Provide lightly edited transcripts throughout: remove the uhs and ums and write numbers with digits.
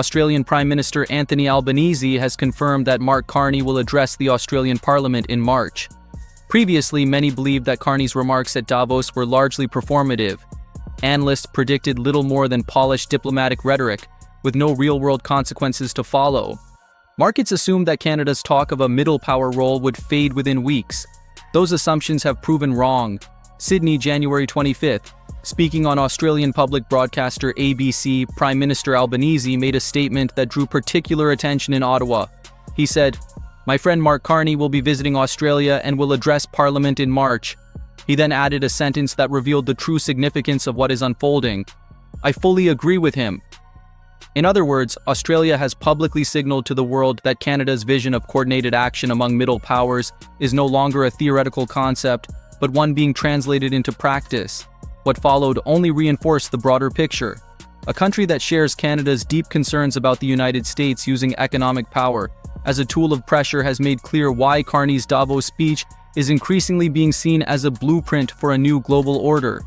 Australian Prime Minister Anthony Albanese has confirmed that Mark Carney will address the Australian Parliament in March. Previously, many believed that Carney's remarks at Davos were largely performative. Analysts predicted little more than polished diplomatic rhetoric, with no real-world consequences to follow. Markets assumed that Canada's talk of a middle power role would fade within weeks. Those assumptions have proven wrong. Sydney, January 25th. Speaking on Australian public broadcaster ABC, Prime Minister Albanese made a statement that drew particular attention in Ottawa. He said, "My friend Mark Carney will be visiting Australia and will address Parliament in March." He then added a sentence that revealed the true significance of what is unfolding. "I fully agree with him." In other words, Australia has publicly signaled to the world that Canada's vision of coordinated action among middle powers is no longer a theoretical concept, but one being translated into practice. What followed only reinforced the broader picture. A country that shares Canada's deep concerns about the United States using economic power as a tool of pressure has made clear why Carney's Davos speech is increasingly being seen as a blueprint for a new global order.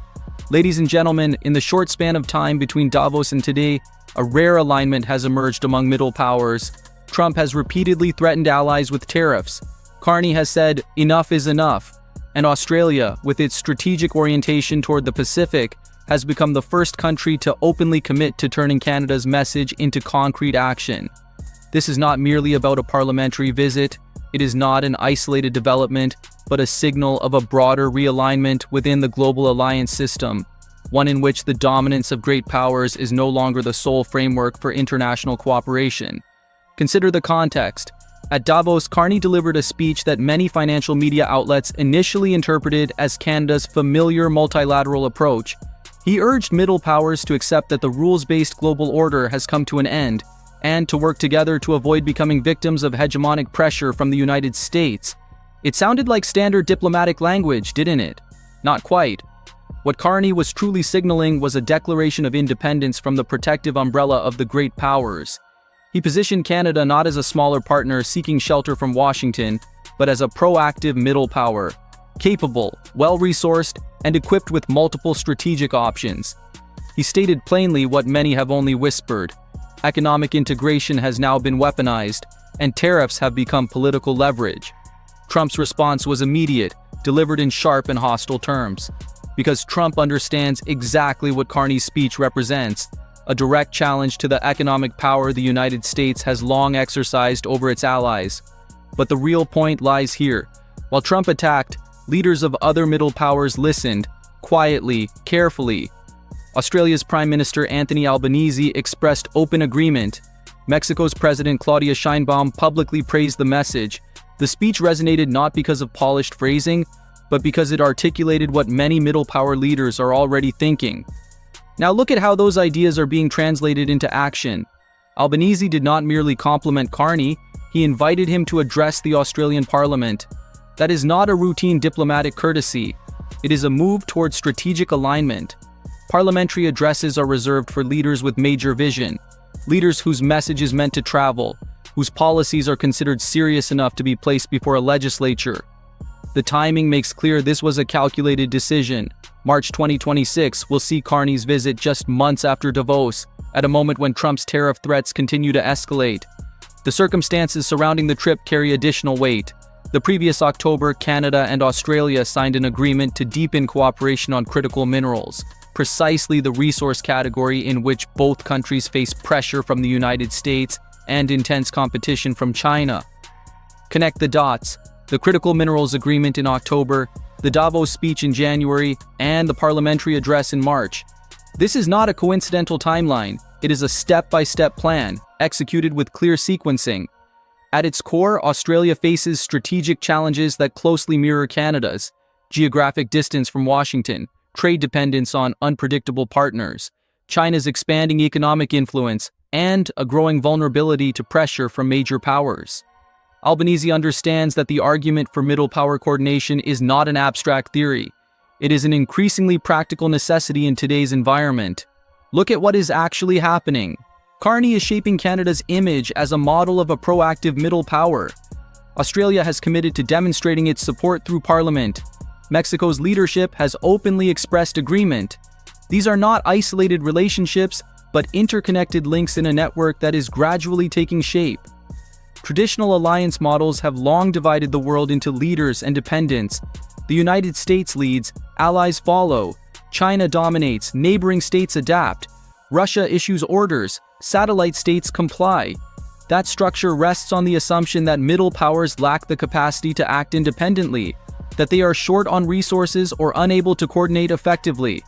Ladies and gentlemen, in the short span of time between Davos and today, a rare alignment has emerged among middle powers. Trump has repeatedly threatened allies with tariffs. Carney has said, "Enough is enough." And Australia, with its strategic orientation toward the Pacific, has become the first country to openly commit to turning Canada's message into concrete action. This is not merely about a parliamentary visit. It is not an isolated development, but a signal of a broader realignment within the global alliance system, one in which the dominance of great powers is no longer the sole framework for international cooperation. Consider the context. At Davos, Carney delivered a speech that many financial media outlets initially interpreted as Canada's familiar multilateral approach. He urged middle powers to accept that the rules-based global order has come to an end, and to work together to avoid becoming victims of hegemonic pressure from the United States. It sounded like standard diplomatic language, didn't it? Not quite. What Carney was truly signaling was a declaration of independence from the protective umbrella of the great powers. He positioned Canada not as a smaller partner seeking shelter from Washington, but as a proactive middle power, capable, well-resourced, and equipped with multiple strategic options. He stated plainly what many have only whispered. Economic integration has now been weaponized, and tariffs have become political leverage. Trump's response was immediate, delivered in sharp and hostile terms. Because Trump understands exactly what Carney's speech represents, a direct challenge to the economic power the United States has long exercised over its allies. But the real point lies here. While Trump attacked, leaders of other middle powers listened, quietly, carefully. Australia's Prime Minister Anthony Albanese expressed open agreement. Mexico's President Claudia Sheinbaum publicly praised the message. The speech resonated not because of polished phrasing, but because it articulated what many middle power leaders are already thinking. Now look at how those ideas are being translated into action. Albanese did not merely compliment Carney, he invited him to address the Australian Parliament. That is not a routine diplomatic courtesy. It is a move towards strategic alignment. Parliamentary addresses are reserved for leaders with major vision, leaders whose message is meant to travel, whose policies are considered serious enough to be placed before a legislature. The timing makes clear this was a calculated decision. March 2026 will see Carney's visit just months after Davos, at a moment when Trump's tariff threats continue to escalate. The circumstances surrounding the trip carry additional weight. The previous October, Canada and Australia signed an agreement to deepen cooperation on critical minerals, precisely the resource category in which both countries face pressure from the United States and intense competition from China. Connect the dots. The critical minerals agreement in October, the Davos speech in January, and the parliamentary address in March. This is not a coincidental timeline. It is a step-by-step plan, executed with clear sequencing. At its core, Australia faces strategic challenges that closely mirror Canada's: geographic distance from Washington, trade dependence on unpredictable partners, China's expanding economic influence, and a growing vulnerability to pressure from major powers. Albanese understands that the argument for middle power coordination is not an abstract theory. It is an increasingly practical necessity in today's environment. Look at what is actually happening. Carney is shaping Canada's image as a model of a proactive middle power. Australia has committed to demonstrating its support through Parliament. Mexico's leadership has openly expressed agreement. These are not isolated relationships, but interconnected links in a network that is gradually taking shape. Traditional alliance models have long divided the world into leaders and dependents. The United States leads, allies follow. China dominates, neighboring states adapt. Russia issues orders, satellite states comply. That structure rests on the assumption that middle powers lack the capacity to act independently, that they are short on resources or unable to coordinate effectively.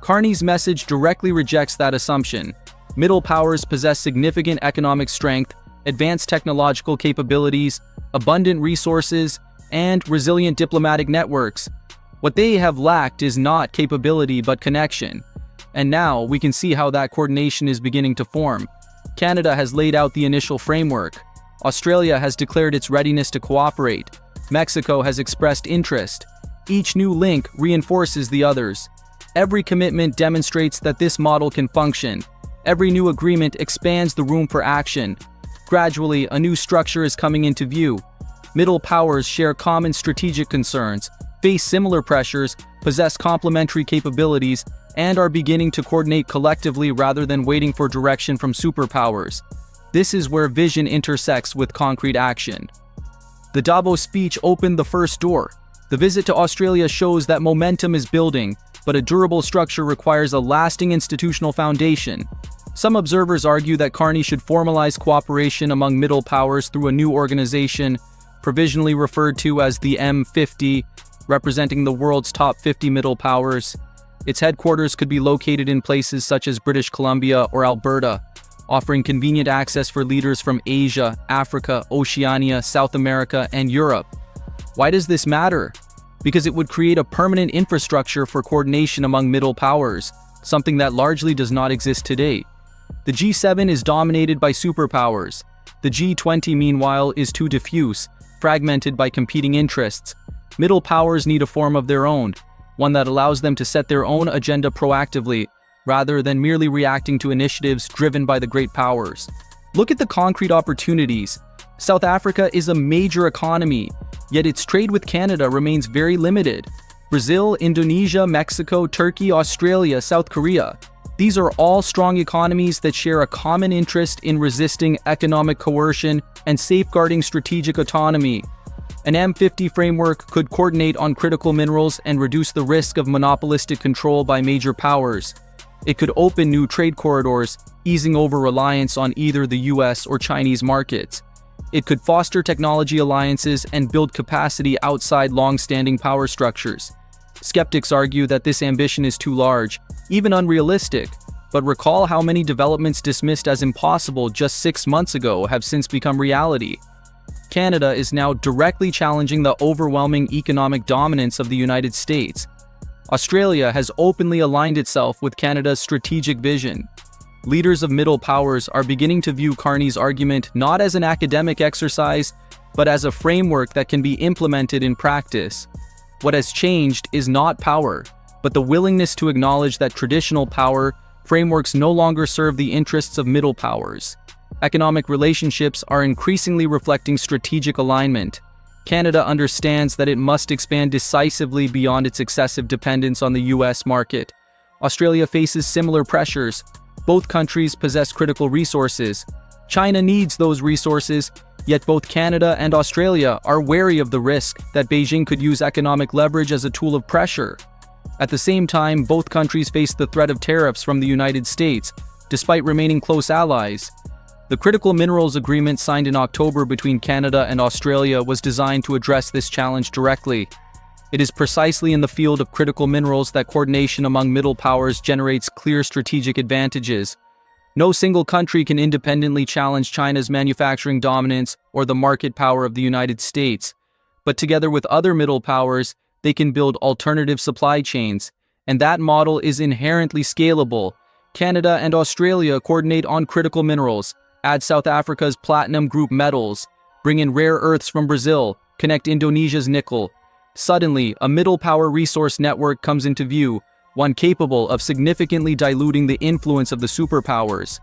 Carney's message directly rejects that assumption. Middle powers possess significant economic strength, advanced technological capabilities, abundant resources, and resilient diplomatic networks. What they have lacked is not capability but connection. And now we can see how that coordination is beginning to form. Canada has laid out the initial framework. Australia has declared its readiness to cooperate. Mexico has expressed interest. Each new link reinforces the others. Every commitment demonstrates that this model can function. Every new agreement expands the room for action. Gradually, a new structure is coming into view. Middle powers share common strategic concerns, face similar pressures, possess complementary capabilities, and are beginning to coordinate collectively rather than waiting for direction from superpowers. This is where vision intersects with concrete action. The Davos speech opened the first door. The visit to Australia shows that momentum is building, but a durable structure requires a lasting institutional foundation. Some observers argue that Carney should formalize cooperation among middle powers through a new organization, provisionally referred to as the M50, representing the world's top 50 middle powers. Its headquarters could be located in places such as British Columbia or Alberta, offering convenient access for leaders from Asia, Africa, Oceania, South America, and Europe. Why does this matter? Because it would create a permanent infrastructure for coordination among middle powers, something that largely does not exist today. The G7 is dominated by superpowers. The G20, meanwhile, is too diffuse, fragmented by competing interests. Middle powers need a form of their own, one that allows them to set their own agenda proactively, rather than merely reacting to initiatives driven by the great powers. Look at the concrete opportunities. South Africa is a major economy, yet its trade with Canada remains very limited. Brazil, Indonesia, Mexico, Turkey, Australia, South Korea. These are all strong economies that share a common interest in resisting economic coercion and safeguarding strategic autonomy. An M50 framework could coordinate on critical minerals and reduce the risk of monopolistic control by major powers. It could open new trade corridors, easing over-reliance on either the US or Chinese markets. It could foster technology alliances and build capacity outside long-standing power structures. Skeptics argue that this ambition is too large, even unrealistic, but recall how many developments dismissed as impossible just 6 months ago have since become reality. Canada is now directly challenging the overwhelming economic dominance of the United States. Australia has openly aligned itself with Canada's strategic vision. Leaders of middle powers are beginning to view Carney's argument not as an academic exercise, but as a framework that can be implemented in practice. What has changed is not power, but the willingness to acknowledge that traditional power frameworks no longer serve the interests of middle powers. Economic relationships are increasingly reflecting strategic alignment. Canada understands that it must expand decisively beyond its excessive dependence on the US market. Australia faces similar pressures. Both countries possess critical resources. China needs those resources, yet both Canada and Australia are wary of the risk that Beijing could use economic leverage as a tool of pressure. At the same time, both countries face the threat of tariffs from the United States, despite remaining close allies. The Critical Minerals Agreement signed in October between Canada and Australia was designed to address this challenge directly. It is precisely in the field of critical minerals that coordination among middle powers generates clear strategic advantages. No single country can independently challenge China's manufacturing dominance or the market power of the United States. But together with other middle powers, they can build alternative supply chains, and that model is inherently scalable. Canada and Australia coordinate on critical minerals, add South Africa's platinum group metals, bring in rare earths from Brazil, connect Indonesia's nickel. Suddenly, a middle power resource network comes into view, one capable of significantly diluting the influence of the superpowers.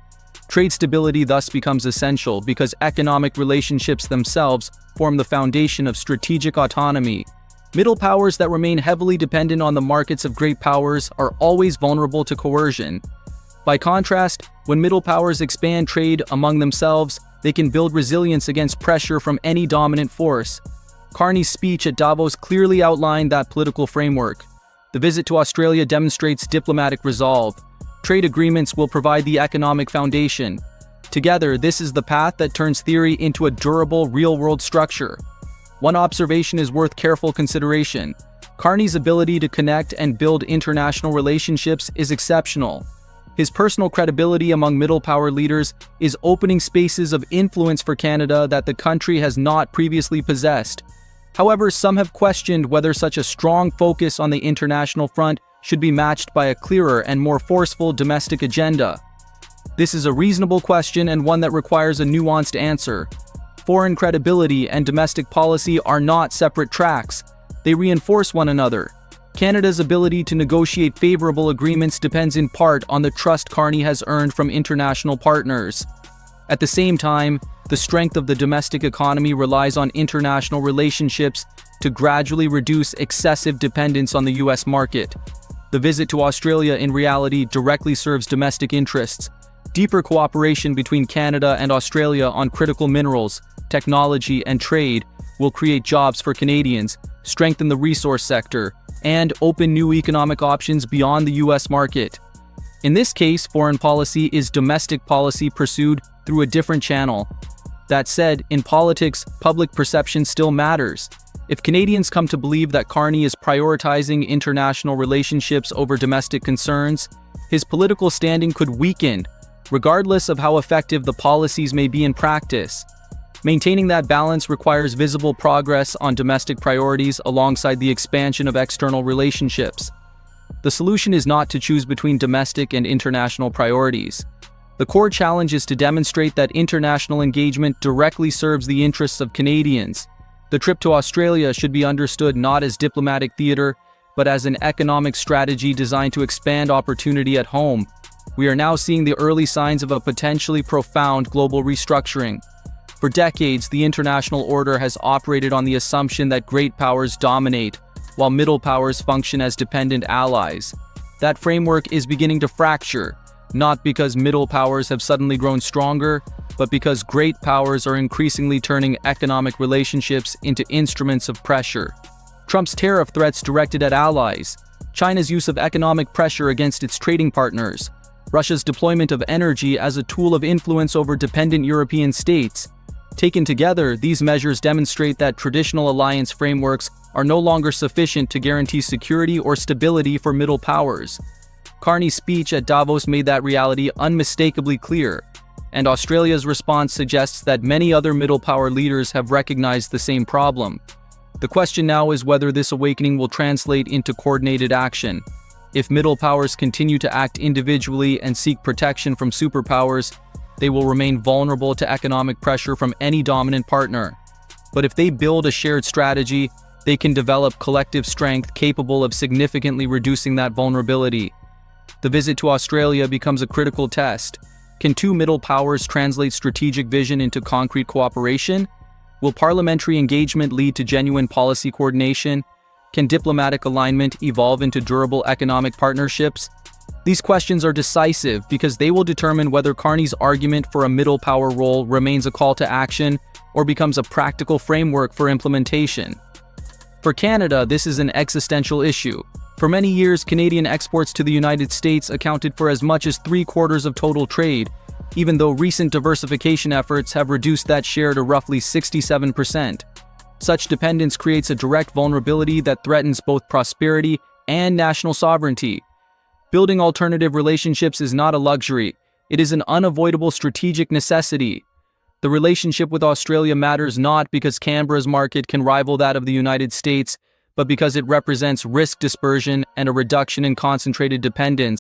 Trade stability thus becomes essential because economic relationships themselves form the foundation of strategic autonomy. Middle powers that remain heavily dependent on the markets of great powers are always vulnerable to coercion. By contrast, when middle powers expand trade among themselves, they can build resilience against pressure from any dominant force. Carney's speech at Davos clearly outlined that political framework. The visit to Australia demonstrates diplomatic resolve. Trade agreements will provide the economic foundation. Together, this is the path that turns theory into a durable, real-world structure. One observation is worth careful consideration. Carney's ability to connect and build international relationships is exceptional. His personal credibility among middle power leaders is opening spaces of influence for Canada that the country has not previously possessed. However, some have questioned whether such a strong focus on the international front should be matched by a clearer and more forceful domestic agenda. This is a reasonable question and one that requires a nuanced answer. Foreign credibility and domestic policy are not separate tracks. They reinforce one another. Canada's ability to negotiate favorable agreements depends in part on the trust Carney has earned from international partners. At the same time, the strength of the domestic economy relies on international relationships to gradually reduce excessive dependence on the US market. The visit to Australia in reality directly serves domestic interests. Deeper cooperation between Canada and Australia on critical minerals, technology, and trade will create jobs for Canadians, strengthen the resource sector, and open new economic options beyond the US market. In this case, foreign policy is domestic policy pursued through a different channel. That said, in politics, public perception still matters. If Canadians come to believe that Carney is prioritizing international relationships over domestic concerns, his political standing could weaken, regardless of how effective the policies may be in practice. Maintaining that balance requires visible progress on domestic priorities alongside the expansion of external relationships. The solution is not to choose between domestic and international priorities. The core challenge is to demonstrate that international engagement directly serves the interests of Canadians. The trip to Australia should be understood not as diplomatic theater, but as an economic strategy designed to expand opportunity at home. We are now seeing the early signs of a potentially profound global restructuring. For decades, the international order has operated on the assumption that great powers dominate, while middle powers function as dependent allies. That framework is beginning to fracture, not because middle powers have suddenly grown stronger, but because great powers are increasingly turning economic relationships into instruments of pressure. Trump's tariff threats directed at allies, China's use of economic pressure against its trading partners, Russia's deployment of energy as a tool of influence over dependent European states. Taken together, these measures demonstrate that traditional alliance frameworks are no longer sufficient to guarantee security or stability for middle powers. Carney's speech at Davos made that reality unmistakably clear, and Australia's response suggests that many other middle power leaders have recognized the same problem. The question now is whether this awakening will translate into coordinated action. If middle powers continue to act individually and seek protection from superpowers, they will remain vulnerable to economic pressure from any dominant partner. But if they build a shared strategy, they can develop collective strength capable of significantly reducing that vulnerability. The visit to Australia becomes a critical test. Can two middle powers translate strategic vision into concrete cooperation? Will parliamentary engagement lead to genuine policy coordination? Can diplomatic alignment evolve into durable economic partnerships? These questions are decisive because they will determine whether Carney's argument for a middle power role remains a call to action or becomes a practical framework for implementation. For Canada, this is an existential issue. For many years, Canadian exports to the United States accounted for as much as 3/4 of total trade, even though recent diversification efforts have reduced that share to roughly 67%. Such dependence creates a direct vulnerability that threatens both prosperity and national sovereignty. Building alternative relationships is not a luxury, it is an unavoidable strategic necessity. The relationship with Australia matters not because Canberra's market can rival that of the United States, but because it represents risk dispersion and a reduction in concentrated dependence.